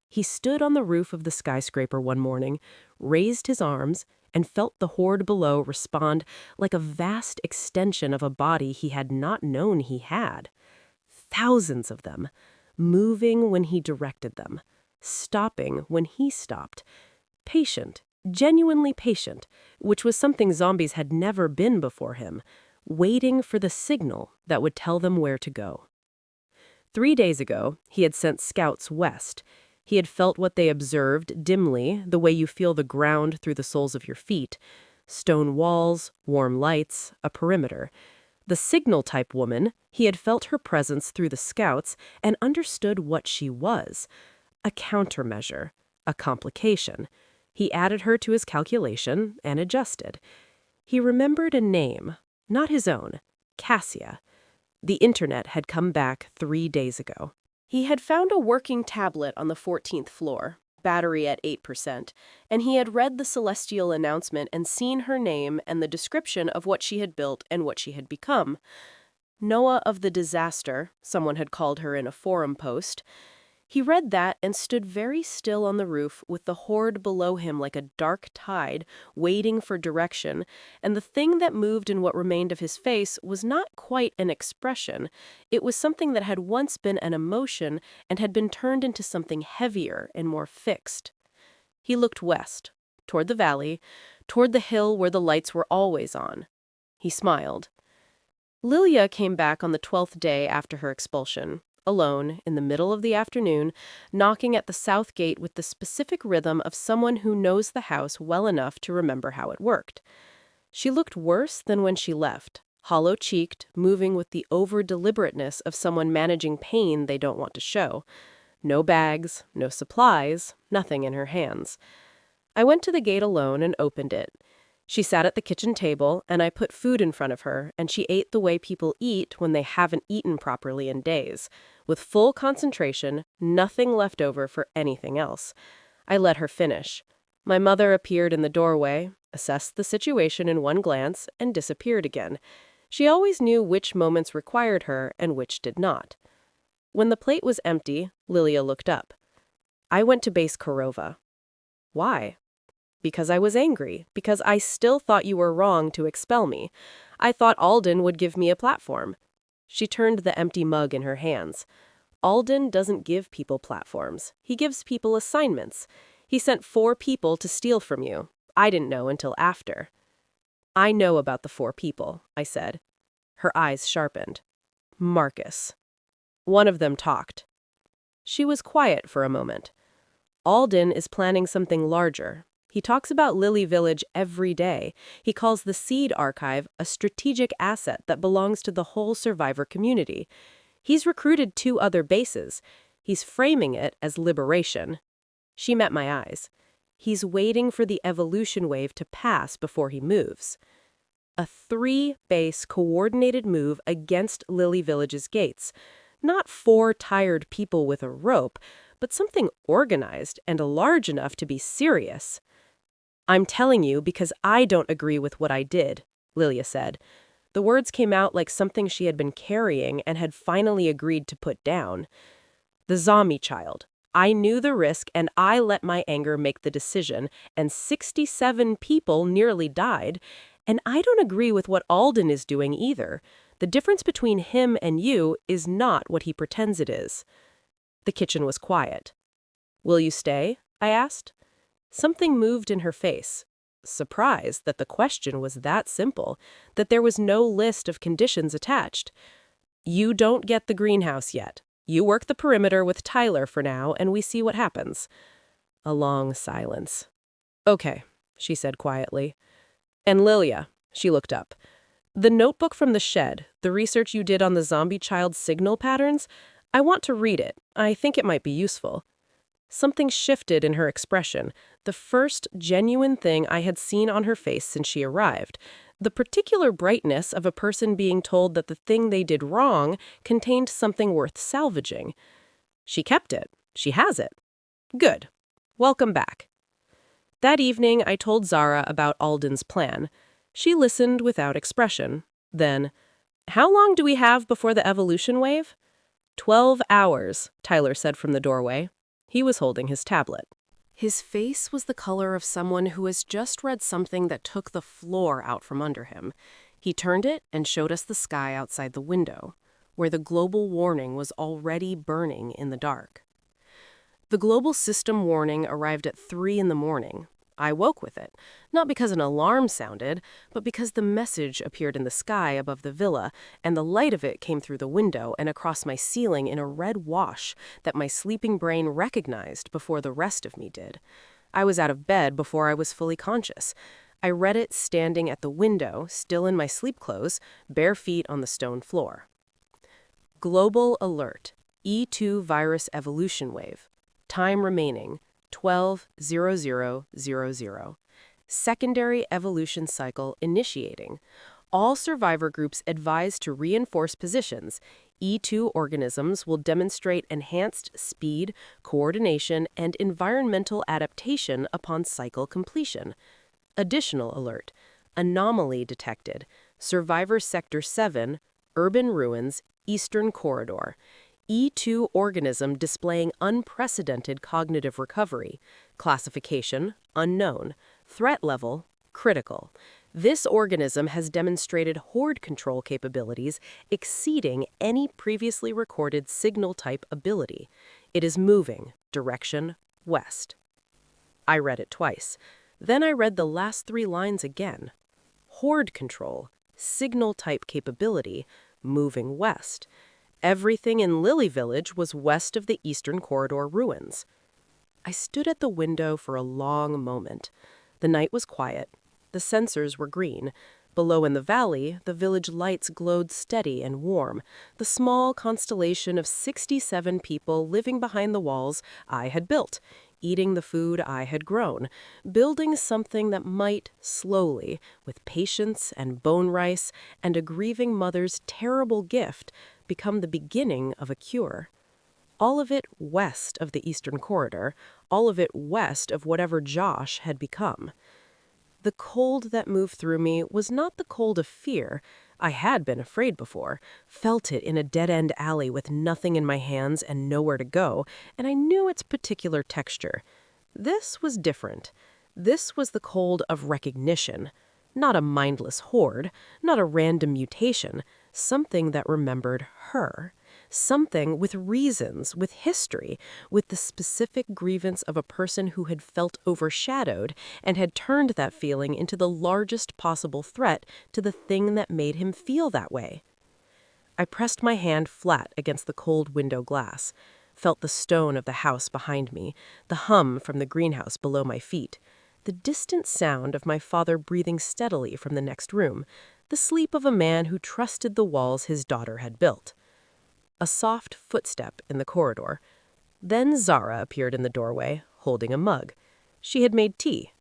He stood on the roof of the skyscraper one morning, raised his arms, and felt the horde below respond like a vast extension of a body he had not known he had. Thousands of them, moving when he directed them, stopping when he stopped, patient, genuinely patient, which was something zombies had never been before him, waiting for the signal that would tell them where to go. 3 days ago, he had sent scouts west. He had felt what they observed dimly, the way you feel the ground through the soles of your feet. Stone walls, warm lights, a perimeter. The signal-type woman, he had felt her presence through the scouts and understood what she was. A countermeasure, a complication. He added her to his calculation and adjusted. He remembered a name, not his own, Cassia. The internet had come back 3 days ago. He had found a working tablet on the 14th floor, battery at 8%, and he had read the celestial announcement and seen her name and the description of what she had built and what she had become. Noah of the disaster, someone had called her in a forum post. He read that and stood very still on the roof with the horde below him like a dark tide, waiting for direction, and the thing that moved in what remained of his face was not quite an expression. It was something that had once been an emotion and had been turned into something heavier and more fixed. He looked west, toward the valley, toward the hill where the lights were always on. He smiled. Lilia came back on the 12th day after her expulsion, alone, in the middle of the afternoon, knocking at the south gate with the specific rhythm of someone who knows the house well enough to remember how it worked. She looked worse than when she left, hollow-cheeked, moving with the over-deliberateness of someone managing pain they don't want to show. No bags, no supplies, nothing in her hands. I went to the gate alone and opened it. She sat at the kitchen table, and I put food in front of her, and she ate the way people eat when they haven't eaten properly in days, with full concentration, nothing left over for anything else. I let her finish. My mother appeared in the doorway, assessed the situation in one glance, and disappeared again. She always knew which moments required her and which did not. When the plate was empty, Lilia looked up. I went to base Korova. Why? Because I was angry, because I still thought you were wrong to expel me. I thought Alden would give me a platform. She turned the empty mug in her hands. Alden doesn't give people platforms. He gives people assignments. He sent 4 people to steal from you. I didn't know until after. I know about the 4 people, I said. Her eyes sharpened. Marcus. One of them talked. She was quiet for a moment. Alden is planning something larger. He talks about Lily Village every day. He calls the Seed Archive a strategic asset that belongs to the whole survivor community. He's recruited 2 other bases. He's framing it as liberation. She met my eyes. He's waiting for the evolution wave to pass before he moves. A 3-base coordinated move against Lily Village's gates. Not 4 tired people with a rope, but something organized and large enough to be serious. I'm telling you because I don't agree with what I did, Lilia said. The words came out like something she had been carrying and had finally agreed to put down. The zombie child. I knew the risk and I let my anger make the decision, and 67 people nearly died. And I don't agree with what Alden is doing either. The difference between him and you is not what he pretends it is. The kitchen was quiet. Will you stay? I asked. Something moved in her face. Surprise that the question was that simple, that there was no list of conditions attached. You don't get the greenhouse yet. You work the perimeter with Tyler for now, and we see what happens. A long silence. Okay, she said quietly. And Lilia, she looked up. The notebook from the shed, the research you did on the zombie child's signal patterns, I want to read it. I think it might be useful. Something shifted in her expression, the first genuine thing I had seen on her face since she arrived. The particular brightness of a person being told that the thing they did wrong contained something worth salvaging. She kept it. She has it. Good. Welcome back. That evening, I told Zara about Alden's plan. She listened without expression. Then, how long do we have before the evolution wave? 12 hours, Tyler said from the doorway. He was holding his tablet. His face was the color of someone who has just read something that took the floor out from under him. He turned it and showed us the sky outside the window, where the global warning was already burning in the dark. The global system warning arrived at 3 in the morning. I woke with it, not because an alarm sounded, but because the message appeared in the sky above the villa, and the light of it came through the window and across my ceiling in a red wash that my sleeping brain recognized before the rest of me did. I was out of bed before I was fully conscious. I read it standing at the window, still in my sleep clothes, bare feet on the stone floor. Global alert. E2 virus evolution wave. Time remaining. 12:00:00. Secondary evolution cycle initiating. All survivor groups advised to reinforce positions. E2 organisms will demonstrate enhanced speed, coordination, and environmental adaptation upon cycle completion. Additional alert. Anomaly detected. Survivor Sector 7, Urban Ruins, Eastern Corridor. E2 organism displaying unprecedented cognitive recovery. Classification, unknown. Threat level, critical. This organism has demonstrated horde control capabilities exceeding any previously recorded signal type ability. It is moving, direction, west. I read it twice. Then I read the last 3 lines again. Horde control, signal type capability, moving west. Everything in Lily Village was west of the Eastern Corridor ruins. I stood at the window for a long moment. The night was quiet. The sensors were green. Below in the valley, the village lights glowed steady and warm, the small constellation of 67 people living behind the walls I had built, eating the food I had grown, building something that might, slowly, with patience and bone rice and a grieving mother's terrible gift, become the beginning of a cure. All of it west of the Eastern Corridor, all of it west of whatever Josh had become. The cold that moved through me was not the cold of fear. I had been afraid before, felt it in a dead-end alley with nothing in my hands and nowhere to go, and I knew its particular texture. This was different. This was the cold of recognition, not a mindless horde, not a random mutation, something that remembered her. Something with reasons, with history, with the specific grievance of a person who had felt overshadowed and had turned that feeling into the largest possible threat to the thing that made him feel that way. I pressed my hand flat against the cold window glass, felt the stone of the house behind me, the hum from the greenhouse below my feet, the distant sound of my father breathing steadily from the next room, the sleep of a man who trusted the walls his daughter had built. A soft footstep in the corridor. Then Zara appeared in the doorway, holding a mug. She had made tea.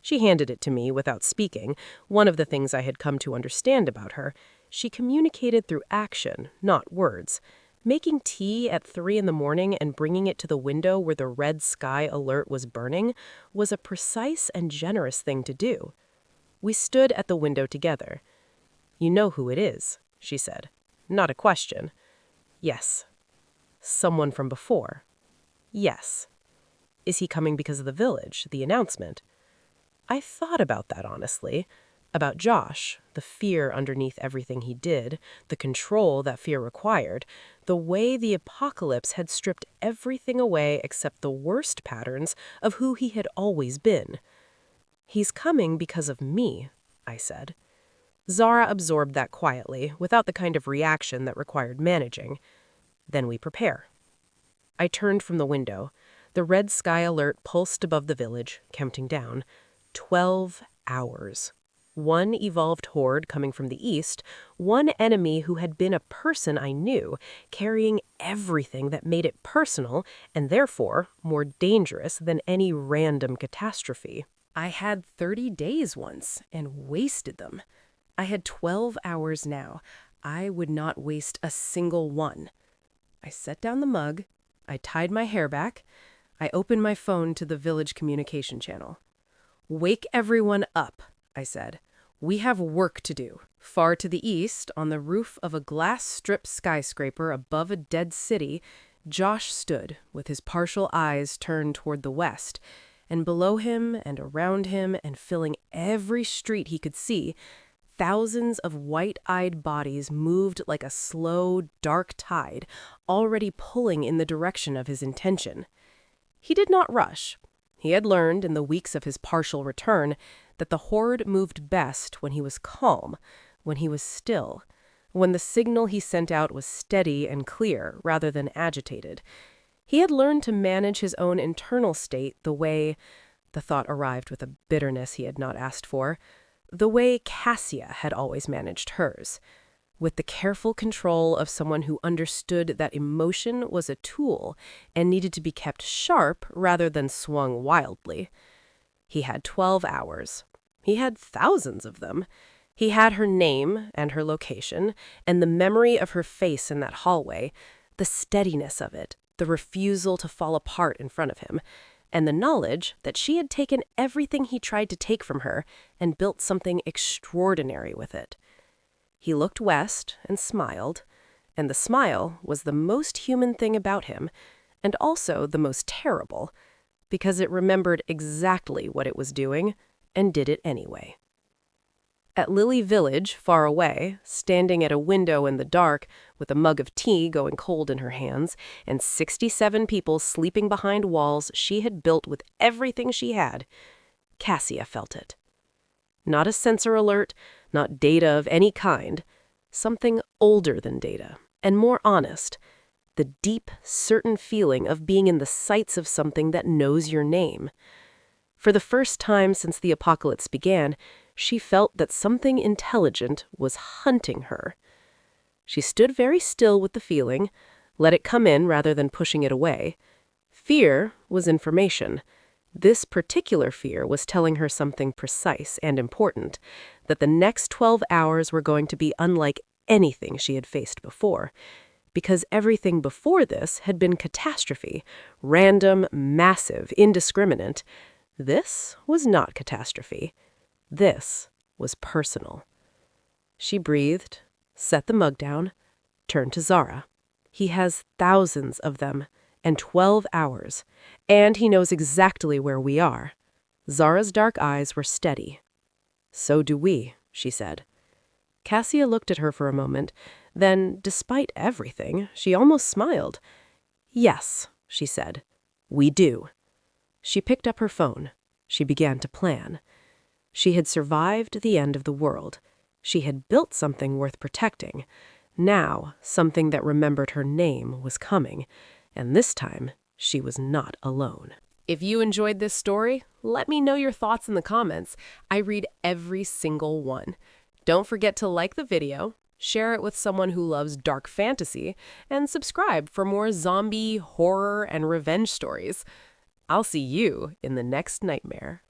She handed it to me without speaking, one of the things I had come to understand about her. She communicated through action, not words. Making tea at 3 a.m. and bringing it to the window where the red sky alert was burning was a precise and generous thing to do. We stood at the window together. "You know who it is," she said. Not a question. Yes. Someone from before. Yes. Is he coming because of the village, the announcement? I thought about that, honestly. About Josh, the fear underneath everything he did, the control that fear required, the way the apocalypse had stripped everything away except the worst patterns of who he had always been. "He's coming because of me," I said. Zara absorbed that quietly, without the kind of reaction that required managing. Then we prepare. I turned from the window. The red sky alert pulsed above the village, counting down. 12 hours. One evolved horde coming from the east, one enemy who had been a person I knew, carrying everything that made it personal and therefore more dangerous than any random catastrophe. I had 30 days once and wasted them. I had 12 hours now. I would not waste a single one. I set down the mug. I tied my hair back. I opened my phone to the village communication channel. "Wake everyone up," I said. "We have work to do." Far to the east, on the roof of a glass-strip skyscraper above a dead city, Josh stood, with his partial eyes turned toward the west, and below him and around him and filling every street he could see, thousands of white-eyed bodies moved like a slow, dark tide, already pulling in the direction of his intention. He did not rush. He had learned in the weeks of his partial return that the horde moved best when he was calm, when he was still, when the signal he sent out was steady and clear rather than agitated. He had learned to manage his own internal state the way, the thought arrived with a bitterness he had not asked for, the way Cassia had always managed hers, with the careful control of someone who understood that emotion was a tool and needed to be kept sharp rather than swung wildly. He had 12 hours. He had thousands of them. He had her name and her location, and the memory of her face in that hallway, the steadiness of it, the refusal to fall apart in front of him, and the knowledge that she had taken everything he tried to take from her and built something extraordinary with it. He looked west and smiled, and the smile was the most human thing about him, and also the most terrible, because it remembered exactly what it was doing and did it anyway. At Lily Village, far away, standing at a window in the dark, with a mug of tea going cold in her hands, and 67 people sleeping behind walls she had built with everything she had, Cassia felt it. Not a sensor alert, not data of any kind, something older than data, and more honest, the deep, certain feeling of being in the sights of something that knows your name. For the first time since the apocalypse began, she felt that something intelligent was hunting her. She stood very still with the feeling, let it come in rather than pushing it away. Fear was information. This particular fear was telling her something precise and important, that the next 12 hours were going to be unlike anything she had faced before, because everything before this had been catastrophe, random, massive, indiscriminate. This was not catastrophe. This was personal. She breathed, set the mug down, turned to Zara. "He has thousands of them, and 12 hours, and he knows exactly where we are." Zara's dark eyes were steady. "So do we," she said. Cassia looked at her for a moment. Then, despite everything, she almost smiled. "Yes," she said. "We do." She picked up her phone. She began to plan. She had survived the end of the world. She had built something worth protecting. Now, something that remembered her name was coming. And this time, she was not alone. If you enjoyed this story, let me know your thoughts in the comments. I read every single one. Don't forget to like the video, share it with someone who loves dark fantasy, and subscribe for more zombie, horror, and revenge stories. I'll see you in the next nightmare.